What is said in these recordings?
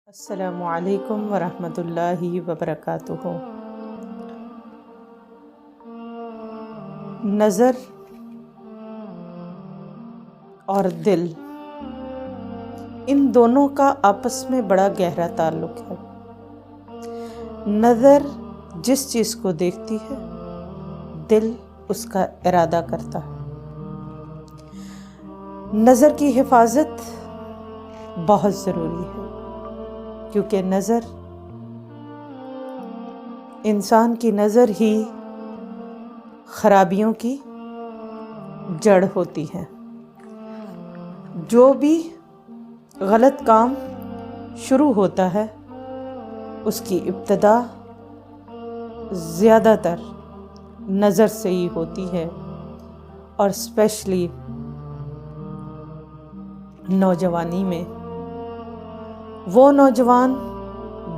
السلام علیکم ورحمۃ اللہ وبرکاتہ۔ نظر اور دل، ان دونوں کا آپس میں بڑا گہرا تعلق ہے۔ نظر جس چیز کو دیکھتی ہے، دل اس کا ارادہ کرتا ہے۔ نظر کی حفاظت بہت ضروری ہے، کیونکہ نظر، انسان کی نظر ہی خرابیوں کی جڑ ہوتی ہے۔ جو بھی غلط کام شروع ہوتا ہے، اس کی ابتدا زیادہ تر نظر سے ہی ہوتی ہے، اور اسپیشلی نوجوانی میں۔ وہ نوجوان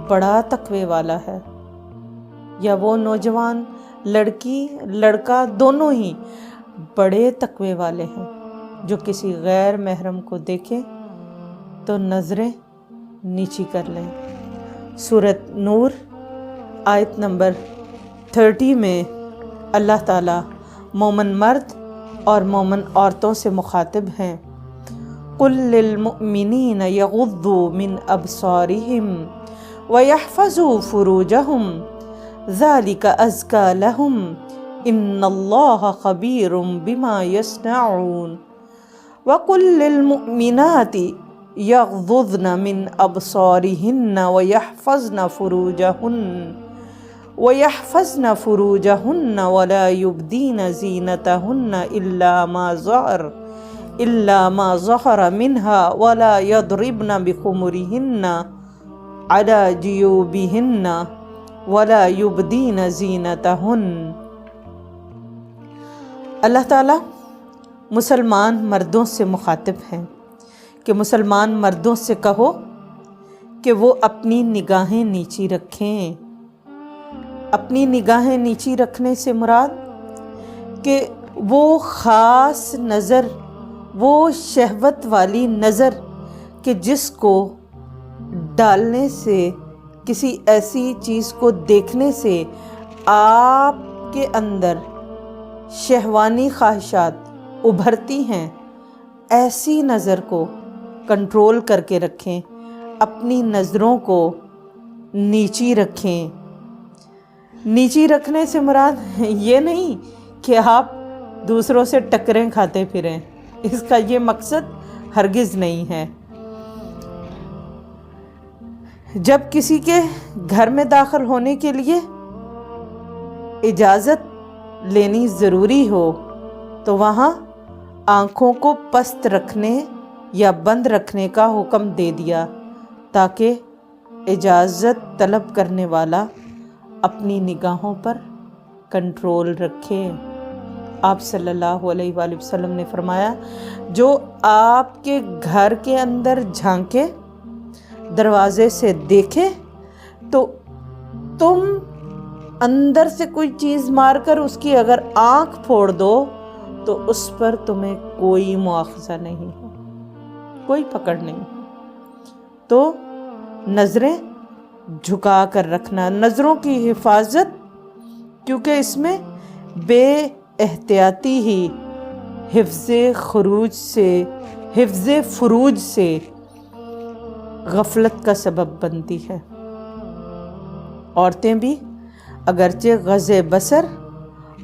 بڑا تقوی والا ہے، یا وہ نوجوان لڑکی لڑکا دونوں ہی بڑے تقوی والے ہیں، جو کسی غیر محرم کو دیکھیں تو نظریں نیچی کر لیں۔ سورۃ نور آیت نمبر 30 میں اللہ تعالیٰ مومن مرد اور مومن عورتوں سے مخاطب ہیں۔ قُل لِّلْمُؤْمِنِينَ يَغُضُّوا مِنْ أَبْصَارِهِمْ وَيَحْفَظُوا فُرُوجَهُمْ ذَلِكَ أَزْكَىٰ لَهُمْ إِنَّ اللَّهَ خَبِيرٌ بِمَا يَصْنَعُونَ وَقُل لِّلْمُؤْمِنَاتِ يَغْضُضْنَ مِنْ أَبْصَارِهِنَّ وَيَحْفَظْنَ فُرُوجَهُنَّ وَلَا يُبْدِينَ زِينَتَهُنَّ إِلَّا مَا ظَهَرَ مِنْهَا وَلَا يَضْرِبْنَ بِخُمُرِهِنَّ عَلَى جِيُوبِهِنَّ وَلَا يُبْدِينَ زِينَتَهُنَّ۔ اللہ تعالیٰ مسلمان مردوں سے مخاطب ہیں کہ مسلمان مردوں سے کہو کہ وہ اپنی نگاہیں نیچی رکھیں۔ اپنی نگاہیں نیچی رکھنے سے مراد کہ وہ خاص نظر، وہ شہوت والی نظر کہ جس کو ڈالنے سے، کسی ایسی چیز کو دیکھنے سے آپ کے اندر شہوانی خواہشات ابھرتی ہیں، ایسی نظر کو کنٹرول کر کے رکھیں۔ اپنی نظروں کو نیچی رکھیں۔ نیچی رکھنے سے مراد یہ نہیں کہ آپ دوسروں سے ٹکریں کھاتے پھریں، اس کا یہ مقصد ہرگز نہیں ہے۔ جب کسی کے گھر میں داخل ہونے کے لیے اجازت لینی ضروری ہو تو وہاں آنکھوں کو پست رکھنے یا بند رکھنے کا حکم دے دیا، تاکہ اجازت طلب کرنے والا اپنی نگاہوں پر کنٹرول رکھے۔ آپ صلی اللہ علیہ وآلہ وسلم نے فرمایا، جو آپ کے گھر کے اندر جھانکے، دروازے سے دیکھے، تو تم اندر سے کوئی چیز مار کر اس کی اگر آنکھ پھوڑ دو تو اس پر تمہیں کوئی مواخذہ نہیں ہے، کوئی پکڑ نہیں۔ تو نظریں جھکا کر رکھنا، نظروں کی حفاظت، کیونکہ اس میں بے احتیاطی ہی حفظ فروج سے غفلت کا سبب بنتی ہے۔ عورتیں بھی اگرچہ غض بصر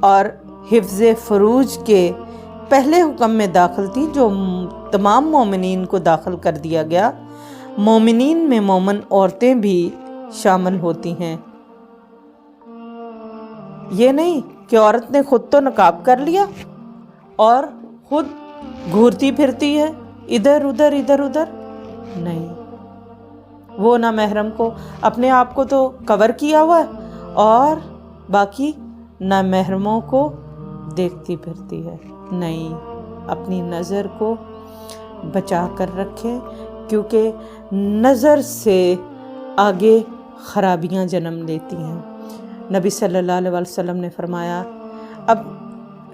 اور حفظ فروج کے پہلے حکم میں داخل تھی، جو تمام مومنین کو داخل کر دیا گیا، مومنین میں مومن عورتیں بھی شامل ہوتی ہیں۔ یہ نہیں کہ عورت نے خود تو نقاب کر لیا اور خود گھورتی پھرتی ہے ادھر ادھر ادھر ادھر، نہیں۔ وہ نامحرم کو، اپنے آپ کو تو کور کیا ہوا ہے، اور باقی نامحرموں کو دیکھتی پھرتی ہے، نہیں۔ اپنی نظر کو بچا کر رکھیں، کیونکہ نظر سے آگے خرابیاں جنم لیتی ہیں۔ نبی صلی اللہ علیہ وسلم نے فرمایا، اب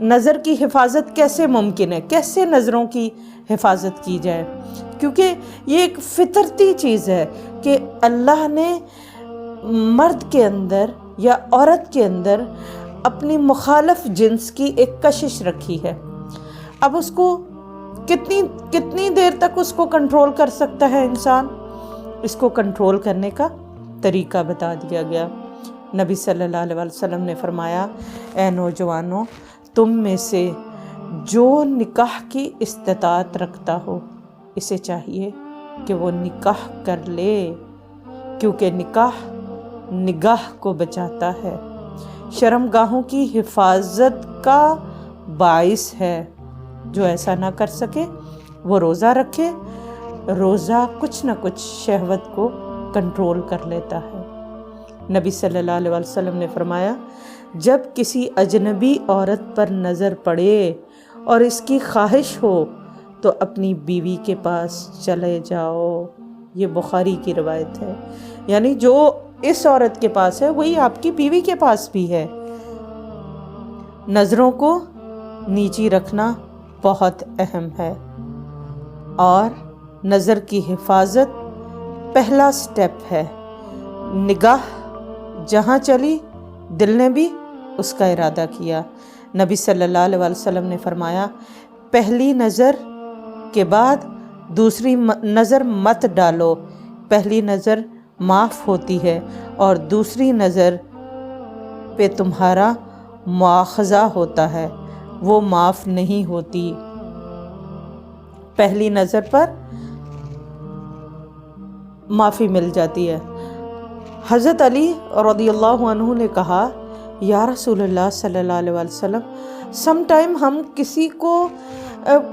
نظر کی حفاظت کیسے ممکن ہے، کیسے نظروں کی حفاظت کی جائے؟ کیونکہ یہ ایک فطرتی چیز ہے کہ اللہ نے مرد کے اندر یا عورت کے اندر اپنی مخالف جنس کی ایک کشش رکھی ہے۔ اب اس کو کتنی دیر تک اس کو کنٹرول کر سکتا ہے انسان؟ اس کو کنٹرول کرنے کا طریقہ بتا دیا گیا۔ نبی صلی اللہ علیہ وسلم نے فرمایا، اے نوجوانوں، تم میں سے جو نکاح کی استطاعت رکھتا ہو اسے چاہیے کہ وہ نکاح کر لے، کیونکہ نکاح نگاہ کو بچاتا ہے، شرمگاہوں کی حفاظت کا باعث ہے۔ جو ایسا نہ کر سکے وہ روزہ رکھے۔ روزہ کچھ نہ کچھ شہوت کو کنٹرول کر لیتا ہے۔ نبی صلی اللہ علیہ وسلم نے فرمایا، جب کسی اجنبی عورت پر نظر پڑے اور اس کی خواہش ہو تو اپنی بیوی کے پاس چلے جاؤ۔ یہ بخاری کی روایت ہے، یعنی جو اس عورت کے پاس ہے وہی آپ کی بیوی کے پاس بھی ہے۔ نظروں کو نیچی رکھنا بہت اہم ہے، اور نظر کی حفاظت پہلا سٹیپ ہے۔ نگاہ جہاں چلی دل نے بھی اس کا ارادہ کیا۔ نبی صلی اللہ علیہ وسلم نے فرمایا، پہلی نظر کے بعد دوسری نظر مت ڈالو۔ پہلی نظر معاف ہوتی ہے اور دوسری نظر پہ تمہارا مواخذہ ہوتا ہے، وہ معاف نہیں ہوتی۔ پہلی نظر پر معافی مل جاتی ہے۔ حضرت علی رضی اللہ عنہ نے کہا، یا رسول اللہ صلی اللہ علیہ وسلم، سم ٹائم ہم کسی کو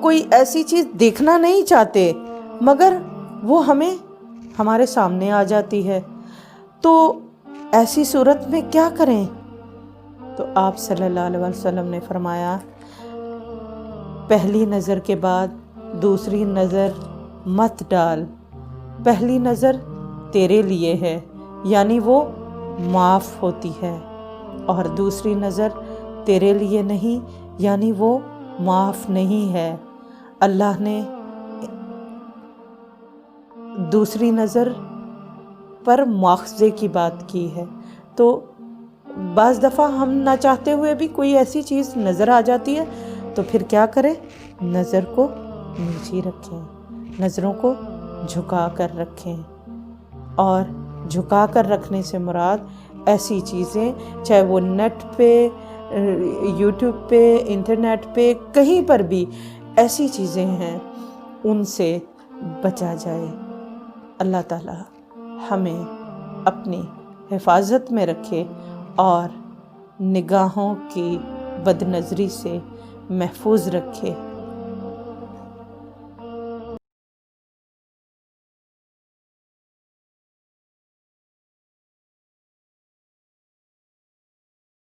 کوئی ایسی چیز دیکھنا نہیں چاہتے مگر وہ ہمارے سامنے آ جاتی ہے، تو ایسی صورت میں کیا کریں؟ تو آپ صلی اللہ علیہ وسلم نے فرمایا، پہلی نظر کے بعد دوسری نظر مت ڈال۔ پہلی نظر تیرے لیے ہے، یعنی وہ معاف ہوتی ہے، اور دوسری نظر تیرے لیے نہیں، یعنی وہ معاف نہیں ہے۔ اللہ نے دوسری نظر پر مواخذے کی بات کی ہے، تو بعض دفعہ ہم نہ چاہتے ہوئے بھی کوئی ایسی چیز نظر آ جاتی ہے، تو پھر کیا کریں؟ نظر کو نیچی رکھیں، نظروں کو جھکا کر رکھیں۔ اور جھکا کر رکھنے سے مراد ایسی چیزیں، چاہے وہ نیٹ پہ، یوٹیوب پہ، انٹرنیٹ پہ، کہیں پر بھی ایسی چیزیں ہیں، ان سے بچا جائے۔ اللہ تعالی ہمیں اپنی حفاظت میں رکھے اور نگاہوں کی بد نظری سے محفوظ رکھے۔